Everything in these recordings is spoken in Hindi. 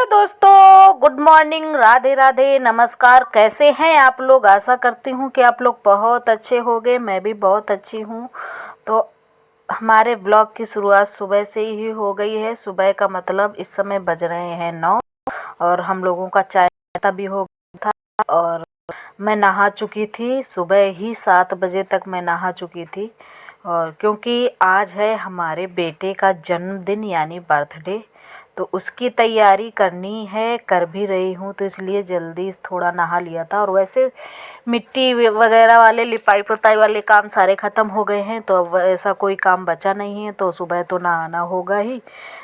हेलो दोस्तों, गुड मॉर्निंग, राधे राधे, नमस्कार। कैसे हैं आप लोग? आशा करती हूँ कि आप लोग बहुत अच्छे होंगे। मैं भी बहुत अच्छी हूँ। तो हमारे ब्लॉग की शुरुआत सुबह से ही हो गई है। सुबह का मतलब इस समय बज रहे हैं 9 और हम लोगों का चाय नाश्ता भी हो गया था। और मैं नहा चुकी थी। सुबह ही 7 बजे तक मैं नहा चुकी थी। और क्योंकि आज है हमारे बेटे का जन्मदिन यानी बर्थडे, तो उसकी तैयारी करनी है, कर भी रही हूँ। तो इसलिए जल्दी थोड़ा नहा लिया था। और वैसे मिट्टी वगैरह वाले लिपाई पोताई वाले काम सारे ख़त्म हो गए हैं, तो अब ऐसा कोई काम बचा नहीं है। तो सुबह तो नहाना होगा ही।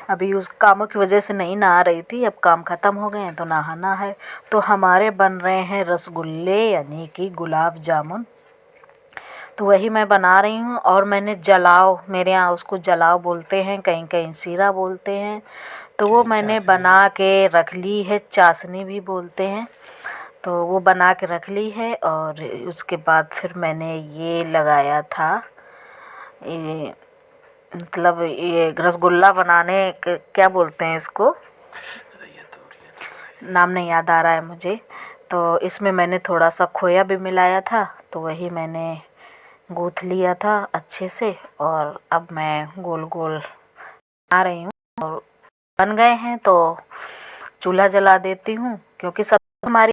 अभी उस कामों की वजह से नहीं नहा रही थी, अब काम ख़त्म हो गए हैं तो नहाना है। तो हमारे बन रहे हैं रसगुल्ले यानी कि गुलाब जामुन। तो वही मैं बना रही हूँ। और मैंने जलाव, मेरे यहाँ उसको जलाव बोलते हैं, कहीं कहीं सीरा बोलते हैं। तो वो मैंने बना के रख ली है, चाशनी भी बोलते हैं। तो वो बना के रख ली है। और उसके बाद फिर मैंने ये लगाया था, ये मतलब ये रसगुल्ला बनाने क्या बोलते हैं इसको, नाम नहीं याद आ रहा है मुझे। तो इसमें मैंने थोड़ा सा खोया भी मिलाया था, तो वही मैंने गूँथ लिया था अच्छे से। और अब मैं गोल गोल बना रही हूँ। और बन गए हैं तो चूल्हा जला देती हूँ, क्योंकि सब हमारी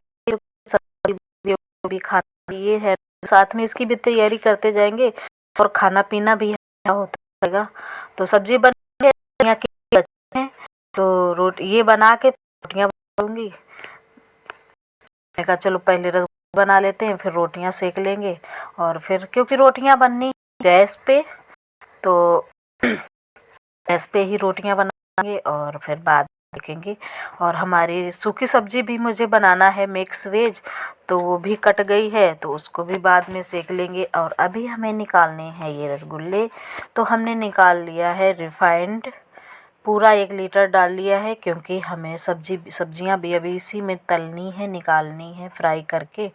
सब्जी भी खाना ये है, साथ में इसकी भी तैयारी करते जाएंगे और खाना पीना भी होता रहेगा। तो सब्जी बन गई है, तो रोटी ये बना के रोटियाँ बनाऊंगी। मैंने कहा चलो पहले रसगुल्ले बना लेते हैं, फिर रोटियाँ सेक लेंगे। और फिर क्योंकि रोटियाँ बननी गैस पे, तो गैस पे ही रोटियाँ बनाएंगे और फिर बाद देखेंगे। और हमारी सूखी सब्जी भी मुझे बनाना है, मिक्स वेज, तो वो भी कट गई है, तो उसको भी बाद में सेक लेंगे। और अभी हमें निकालने हैं ये रसगुल्ले। तो हमने निकाल लिया है रिफाइंड, पूरा 1 लीटर डाल लिया है, क्योंकि हमें सब्जियां भी अभी इसी में तलनी है, निकालनी है फ्राई करके।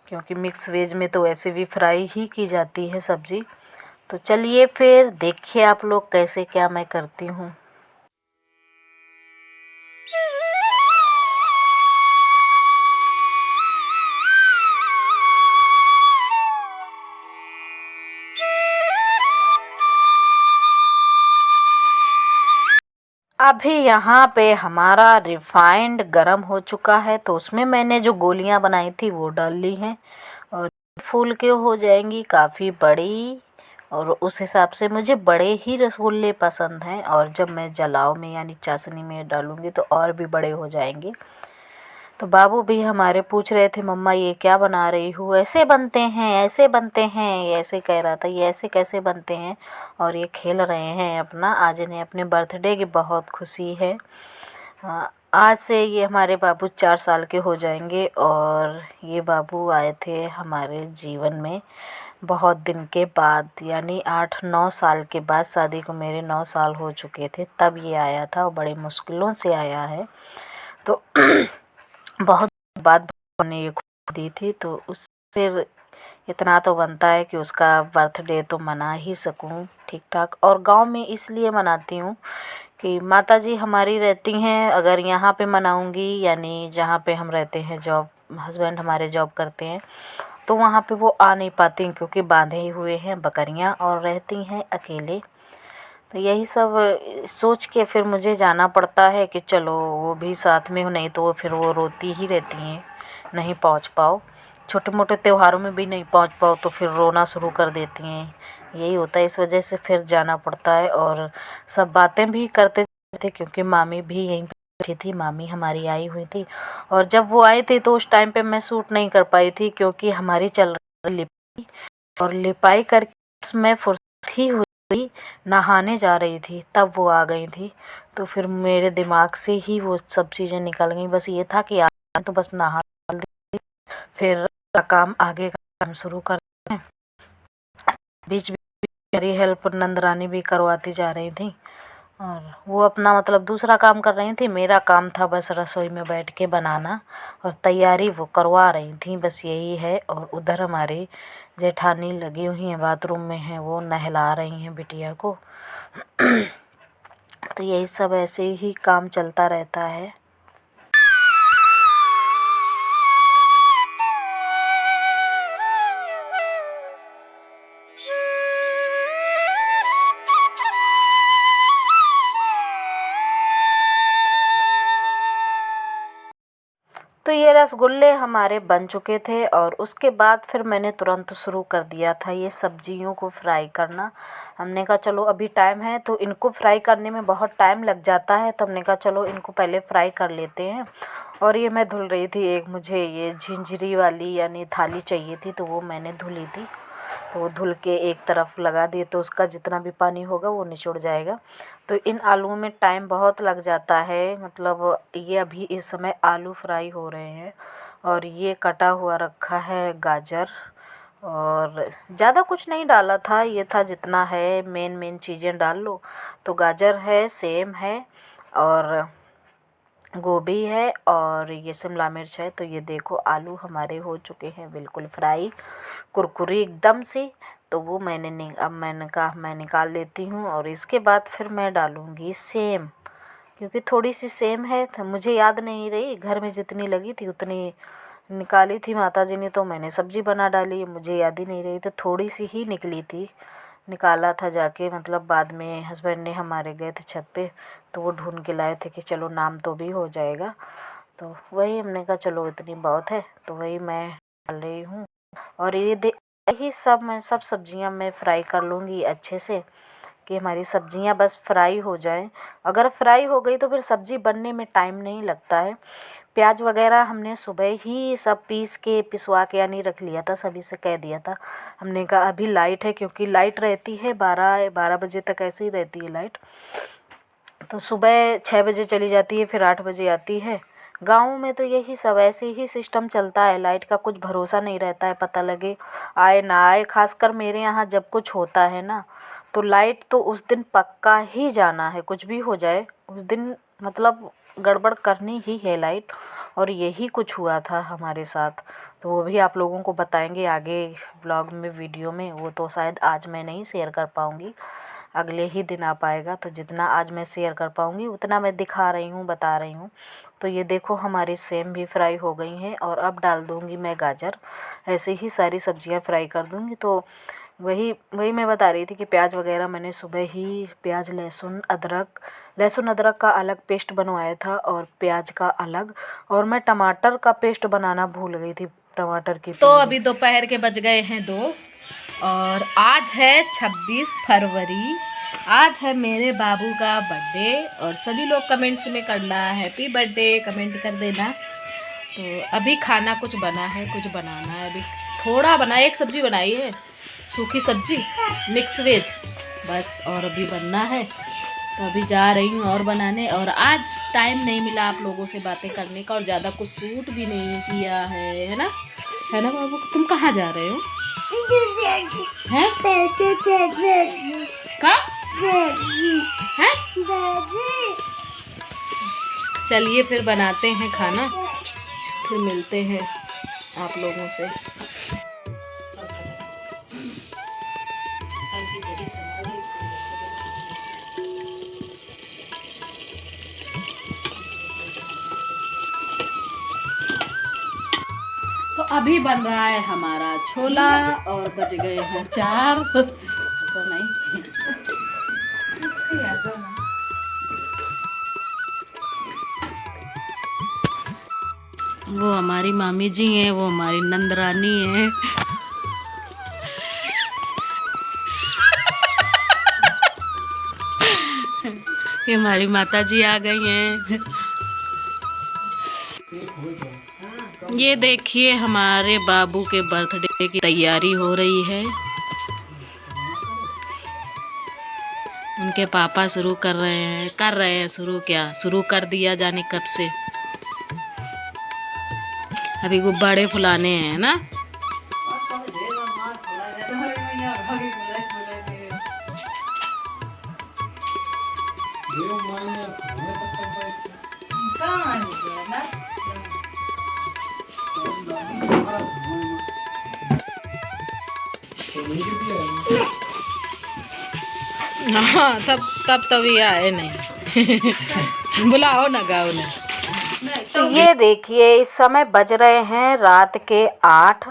क्योंकि मिक्स वेज में तो वैसे भी फ्राई ही की जाती है सब्ज़ी। तो चलिए फिर देखिए आप लोग कैसे क्या मैं करती हूँ। अभी यहाँ पे हमारा रिफाइंड गरम हो चुका है, तो उसमें मैंने जो गोलियाँ बनाई थी वो डाल ली हैं। और फूल के हो जाएंगी काफ़ी बड़ी, और उस हिसाब से मुझे बड़े ही रसगुल्ले पसंद हैं। और जब मैं जलाव में यानी चाशनी में डालूँगी तो और भी बड़े हो जाएंगे। तो बाबू भी हमारे पूछ रहे थे, मम्मा ये क्या बना रही हो, ऐसे बनते हैं, ऐसे बनते हैं, ये ऐसे कह रहा था, ये ऐसे कैसे बनते हैं। और ये खेल रहे हैं अपना। आज इन्हें अपने बर्थडे की बहुत खुशी है। आज से ये हमारे बाबू 4 साल के हो जाएंगे। और ये बाबू आए थे हमारे जीवन में बहुत दिन के बाद, यानी 8-9 साल के बाद। शादी को मेरे 9 साल हो चुके थे तब ये आया था, और बड़े मुश्किलों से आया है। तो बहुत बाद भगवान ने ये खुशी दी थी, तो उससे इतना तो बनता है कि उसका बर्थडे तो मना ही सकूं ठीक ठाक। और गांव में इसलिए मनाती हूँ कि माता जी हमारी रहती हैं। अगर यहाँ पे मनाऊंगी, यानी जहाँ पे हम रहते हैं, जॉब, हस्बैंड हमारे जॉब करते हैं, तो वहाँ पे वो आ नहीं पाती, क्योंकि बांधे हुए हैं बकरियाँ और रहती हैं अकेले। तो यही सब सोच के फिर मुझे जाना पड़ता है कि चलो वो भी साथ में हो, नहीं तो वो फिर वो रोती ही रहती हैं, नहीं पहुंच पाओ। छोटे मोटे त्योहारों में भी नहीं पहुंच पाओ तो फिर रोना शुरू कर देती हैं। यही होता है, इस वजह से फिर जाना पड़ता है। और सब बातें भी करते थे, क्योंकि मामी भी यहीं बैठी थी, मामी हमारी आई हुई थी। और जब वो आई थी तो उस टाइम पे मैं शूट नहीं कर पाई थी, क्योंकि हमारी चल रही लिपाई, और लिपाई करके मैं फुर्सत ही हुई, नहाने जा रही थी, तब वो आ गई थी। तो फिर मेरे दिमाग से ही वो सब चीज़ें निकल गई। बस ये था कि आज तो बस नहा दी, फिर काम आगे का काम शुरू करते हैं। बीच बीच मेरी हेल्प नंदरानी भी करवाती जा रही थी, और वो अपना मतलब दूसरा काम कर रही थी। मेरा काम था बस रसोई में बैठ के बनाना, और तैयारी वो करवा रही थी, बस यही है। और उधर हमारी जेठानी लगी हुई हैं, बाथरूम में हैं, वो नहला रही हैं बिटिया को। तो यही सब ऐसे ही काम चलता रहता है। तो ये रसगुल्ले हमारे बन चुके थे और उसके बाद फिर मैंने तुरंत शुरू कर दिया था ये सब्जियों को फ्राई करना। हमने कहा चलो अभी टाइम है, तो इनको फ्राई करने में बहुत टाइम लग जाता है, तो हमने कहा चलो इनको पहले फ्राई कर लेते हैं। और ये मैं धुल रही थी, एक मुझे ये झिंझरी वाली यानी थाली चाहिए थी, तो वो मैंने धुली थी। तो वो धुल के एक तरफ लगा दिए, तो उसका जितना भी पानी होगा वो निचुड़ जाएगा। तो इन आलूओं में टाइम बहुत लग जाता है, मतलब ये अभी इस समय आलू फ्राई हो रहे हैं। और ये कटा हुआ रखा है गाजर, और ज़्यादा कुछ नहीं डाला था, ये था जितना है, मेन चीज़ें डाल लो। तो गाजर है, सेम है, और गोभी है, और ये शिमला मिर्च है। तो ये देखो आलू हमारे हो चुके हैं बिल्कुल फ्राई, कुरकुरी एकदम से। तो वो अब मैंने कहा मैं निकाल लेती हूँ, और इसके बाद फिर मैं डालूँगी सेम, क्योंकि थोड़ी सी सेम है, तो मुझे याद नहीं रही, घर में जितनी लगी थी उतनी निकाली थी माता जी ने, तो मैंने सब्ज़ी बना डाली, मुझे याद ही नहीं रही, तो थोड़ी सी ही निकली थी, निकाला था जाके, मतलब बाद में हस्बैंड ने हमारे गए थे छत पे, तो वो ढूंढ के लाए थे कि चलो नाम तो भी हो जाएगा। तो वही हमने कहा चलो इतनी बहुत है, तो वही मैं डाल रही हूँ। और यही सब मैं सब सब्जियां मैं फ्राई कर लूँगी अच्छे से, कि हमारी सब्जियां बस फ्राई हो जाएं। अगर फ्राई हो गई तो फिर सब्ज़ी बनने में टाइम नहीं लगता है। प्याज वगैरह हमने सुबह ही सब पिसवा के यानी रख लिया था, सभी से कह दिया था। हमने कहा अभी लाइट है, क्योंकि लाइट रहती है 12 बजे तक ऐसे ही रहती है लाइट। तो सुबह 6 बजे चली जाती है, फिर 8 बजे आती है। गाँव में तो यही सब ऐसे ही सिस्टम चलता है, लाइट का कुछ भरोसा नहीं रहता है, पता लगे आए ना आए। खासकर मेरे यहाँ जब कुछ होता है ना, तो लाइट तो उस दिन पक्का ही जाना है, कुछ भी हो जाए उस दिन, मतलब गड़बड़ करनी ही है लाइट। और यही कुछ हुआ था हमारे साथ, तो वो भी आप लोगों को बताएंगे आगे ब्लॉग में, वीडियो में। वो तो शायद आज मैं नहीं शेयर कर पाऊँगी, अगले ही दिन आ पाएगा। तो जितना आज मैं शेयर कर पाऊँगी उतना मैं दिखा रही हूँ, बता रही हूँ। तो ये देखो हमारी सेम भी फ्राई हो गई हैं, और अब डाल दूँगी मैं गाजर। ऐसे ही सारी सब्जियाँ फ्राई कर दूँगी। तो वही मैं बता रही थी कि प्याज वगैरह मैंने सुबह ही प्याज लहसुन अदरक का अलग पेस्ट बनवाया था, और प्याज का अलग। और मैं टमाटर का पेस्ट बनाना भूल गई थी, टमाटर की। तो अभी दोपहर के बज गए हैं 2, और आज है 26 फरवरी। आज है मेरे बाबू का बर्थडे, और सभी लोग कमेंट्स में करना हैप्पी बर्थडे, कमेंट कर देना। तो अभी खाना कुछ बना है, कुछ बनाना है, अभी थोड़ा बना, एक सब्जी बनाई है, सूखी सब्जी मिक्स वेज बस, और अभी बनना है। तो अभी जा रही हूँ और बनाने, और आज टाइम नहीं मिला आप लोगों से बातें करने का, और ज़्यादा कुछ शूट भी नहीं किया है ना, है ना बाबू? तुम कहाँ जा रहे हो? हैं? कहाँ? हैं? चलिए फिर बनाते हैं खाना, फिर मिलते हैं आप लोगों से। तो अभी बन रहा है हमारा छोला, और बज गए हैं 4। ऐसा नहीं, वो हमारी मामी जी हैं, वो हमारी नंदरानी है। ये हमारी माता जी आ गई हैं। ये देखिए हमारे बाबू के बर्थडे की तैयारी हो रही है। उनके पापा शुरू कर रहे हैं शुरू, क्या शुरू कर दिया जाने कब से। अभी गुब्बारे फुलाने हैं ना। हाँ तब तभी आए नहीं। बुलाओ ना, गाओ ना। तो ये देखिए इस समय बज रहे हैं रात के 8,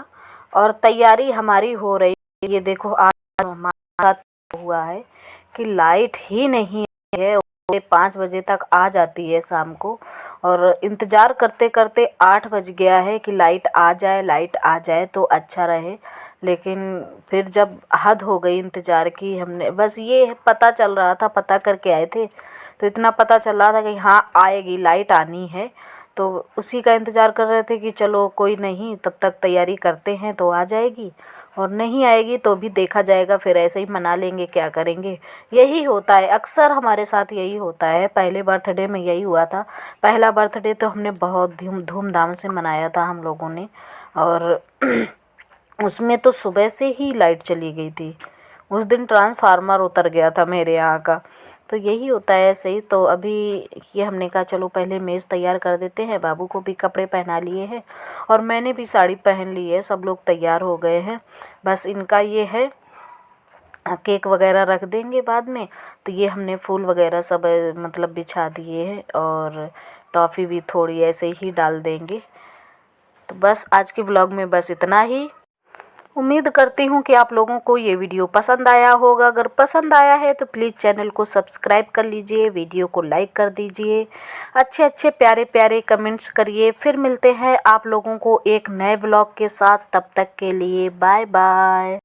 और तैयारी हमारी हो रही है। ये देखो आज हमारा हुआ है कि लाइट ही नहीं है। 5 बजे तक आ जाती है शाम को। और इंतज़ार करते करते 8 बज गया है कि लाइट आ जाए तो अच्छा रहे। लेकिन फिर जब हद हो गई इंतज़ार की, हमने बस ये पता चल रहा था, पता करके आए थे तो इतना पता चल रहा था कि हाँ आएगी, लाइट आनी है। तो उसी का इंतज़ार कर रहे थे कि चलो कोई नहीं, तब तक तैयारी करते हैं तो आ जाएगी, और नहीं आएगी तो भी देखा जाएगा, फिर ऐसे ही मना लेंगे, क्या करेंगे। यही होता है अक्सर, हमारे साथ यही होता है। पहले बर्थडे में यही हुआ था। पहला बर्थडे तो हमने बहुत धूमधाम से मनाया था हम लोगों ने, और उसमें तो सुबह से ही लाइट चली गई थी। उस दिन ट्रांसफार्मर उतर गया था मेरे यहाँ का। तो यही होता है ऐसे ही। तो अभी ये हमने कहा चलो पहले मेज़ तैयार कर देते हैं। बाबू को भी कपड़े पहना लिए हैं और मैंने भी साड़ी पहन ली है। सब लोग तैयार हो गए हैं। बस इनका ये है, केक वगैरह रख देंगे बाद में। तो ये हमने फूल वगैरह सब मतलब बिछा दिए हैं, और टॉफ़ी भी थोड़ी ऐसे ही डाल देंगे। तो बस आज के व्लॉग में बस इतना ही। उम्मीद करती हूँ कि आप लोगों को ये वीडियो पसंद आया होगा। अगर पसंद आया है तो प्लीज़ चैनल को सब्सक्राइब कर लीजिए, वीडियो को लाइक कर दीजिए, अच्छे अच्छे प्यारे प्यारे कमेंट्स करिए। फिर मिलते हैं आप लोगों को एक नए व्लॉग के साथ। तब तक के लिए बाय बाय।